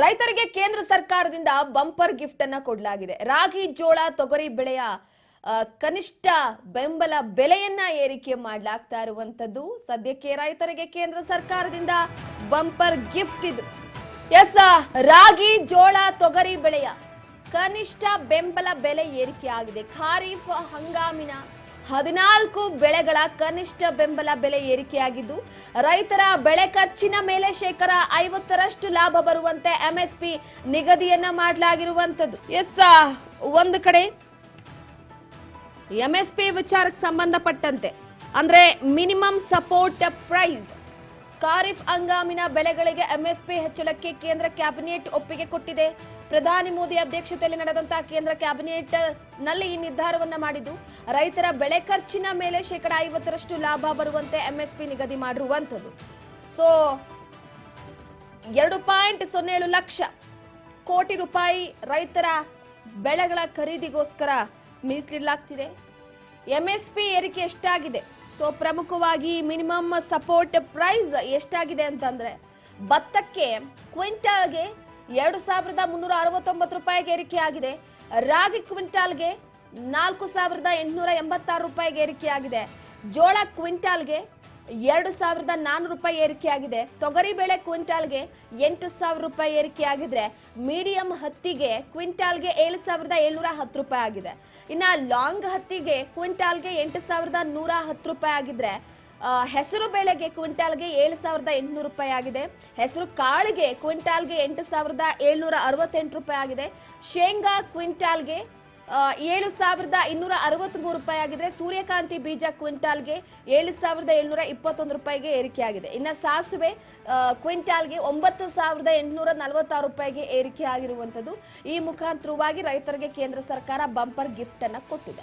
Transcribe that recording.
ರೈತರಿಗೆ ಕೇಂದ್ರ ಸರ್ಕಾರದಿಂದ ಬಂಪರ್ ಗಿಫ್ಟ್ ಅನ್ನು ಕೊಡಲಾಗಿದೆ. ರಾಗಿ, ಜೋಳ, ತೊಗರಿ ಬೆಳೆಯ ಕನಿಷ್ಠ ಬೆಂಬಲ ಬೆಲೆಯನ್ನ ಏರಿಕೆ ಮಾಡಲಾಗ್ತಾ ಇರುವಂತದ್ದು. ಸದ್ಯಕ್ಕೆ ರೈತರಿಗೆ ಕೇಂದ್ರ ಸರ್ಕಾರದಿಂದ ಬಂಪರ್ ಗಿಫ್ಟ್ ಇದು. ಎಸ್, ರಾಗಿ, ಜೋಳ, ತೊಗರಿ ಬೆಳೆಯ ಕನಿಷ್ಠ ಬೆಂಬಲ ಬೆಲೆ ಏರಿಕೆ ಆಗಿದೆ. ಖಾರಿಫ್ ಹಂಗಾಮಿನ 14 ಬೆಳೆಗಳ ಕನಿಷ್ಠ ಬೆಂಬಲ ಬೆಲೆ ಏರಿಕೆಯಾಗಿದ್ದು, ರೈತರ ಬೆಳೆ ಖರ್ಚಿನ ಮೇಲೆ 50% ಲಾಭ ಬರುವಂತೆ ಎಂಎಸ್ಪಿ ನಿಗದಿಯನ್ನ ಮಾಡಲಾಗಿರುವಂತದ್ದು. ಎಸ್, ಒಂದು ಕಡೆ ಎಂಎಸ್ಪಿ ವಿಚಾರಕ್ಕೆ ಸಂಬಂಧಪಟ್ಟಂತೆ ಅಂದ್ರೆ ಮಿನಿಮಮ್ ಸಪೋರ್ಟ್ ಪ್ರೈಸ್, ಖಾರಿಫ್ ಹಂಗಾಮಿನ ಬೆಳೆಗಳಿಗೆ ಎಂಎಸ್ಪಿ ಹೆಚ್ಚಳಕ್ಕೆ ಕೇಂದ್ರ ಕ್ಯಾಬಿನೆಟ್ ಒಪ್ಪಿಗೆ ಕೊಟ್ಟಿದೆ. ಪ್ರಧಾನಿ ಮೋದಿ ಅಧ್ಯಕ್ಷತೆಯಲ್ಲಿ ನಡೆದಂತಹ ಕೇಂದ್ರ ಕ್ಯಾಬಿನೆಟ್ ನಲ್ಲಿ ಈ ನಿರ್ಧಾರವನ್ನ ಮಾಡಿದ್ದು, ರೈತರ ಬೆಳೆ ಖರ್ಚಿನ ಮೇಲೆ 50% ಲಾಭ ಬರುವಂತೆ ಎಂಎಸ್ಪಿ ನಿಗದಿ ಮಾಡಿರುವಂತದ್ದು. ಸೊ 2.07 ಲಕ್ಷ ಕೋಟಿ ರೂಪಾಯಿ ರೈತರ ಬೆಳೆಗಳ ಖರೀದಿಗೋಸ್ಕರ ಮೀಸಲಿಡಲಾಗ್ತಿದೆ. ಎಂಎಸ್ಪಿ ಏರಿಕೆ ಎಷ್ಟಾಗಿದೆ? ಸೊ ಪ್ರಮುಖವಾಗಿ ಮಿನಿಮಮ್ ಸಪೋರ್ಟ್ ಪ್ರೈಸ್ ಎಷ್ಟಾಗಿದೆ ಅಂತಂದ್ರೆ, ಭತ್ತಕ್ಕೆ ಕ್ವಿಂಟಾಲ್ಗೆ 2369 ರೂಪಾಯಿಗೆ ಏರಿಕೆ ಆಗಿದೆ. ರಾಗಿ ಕ್ವಿಂಟಾಲ್ಗೆ 4886 ರೂಪಾಯಿಗೆ ಏರಿಕೆ ಆಗಿದೆ. ಜೋಳ ಕ್ವಿಂಟಾಲ್ಗೆ 2400 ರೂಪಾಯಿ ಏರಿಕೆ ಆಗಿದೆ. ತೊಗರಿ ಬೇಳೆ ಕ್ವಿಂಟಾಲ್ಗೆ 8000 ರೂಪಾಯಿ ಏರಿಕೆ ಆಗಿದ್ರೆ, ಮೀಡಿಯಂ ಹತ್ತಿಗೆ ಕ್ವಿಂಟಾಲ್ಗೆ 7710 ರೂಪಾಯಿ ಆಗಿದೆ. ಇನ್ನು ಲಾಂಗ್ ಹತ್ತಿಗೆ ಕ್ವಿಂಟಾಲ್ಗೆ 8110 ರೂಪಾಯಿ ಆಗಿದ್ರೆ, ಹೆಸರು ಬೇಳೆಗೆ ಕ್ವಿಂಟಾಲ್ಗೆ 7800 ರೂಪಾಯಿ ಆಗಿದೆ. ಹೆಸರು ಕಾಳಿಗೆ ಕ್ವಿಂಟಾಲ್ಗೆ 8768 ರೂಪಾಯಿ ಆಗಿದೆ. ಶೇಂಗಾ ಕ್ವಿಂಟಾಲ್ಗೆ 7263 ರೂಪಾಯಿ ಆಗಿದೆ. ಸೂರ್ಯಕಾಂತಿ ಬೀಜ ಕ್ವಿಂಟಾಲ್ಗೆ 7721 ರೂಪಾಯಿಗೆ ಏರಿಕೆಯಾಗಿದೆ. ಇನ್ನು ಸಾಸಿವೆ ಕ್ವಿಂಟಾಲ್ಗೆ 9846 ರೂಪಾಯಿಗೆ ಏರಿಕೆ ಆಗಿರುವಂತದ್ದು. ಈ ಮುಖಾಂತರವಾಗಿ ರೈತರಿಗೆ ಕೇಂದ್ರ ಸರ್ಕಾರ ಬಂಪರ್ ಗಿಫ್ಟ್ ಅನ್ನ ಕೊಟ್ಟಿದೆ.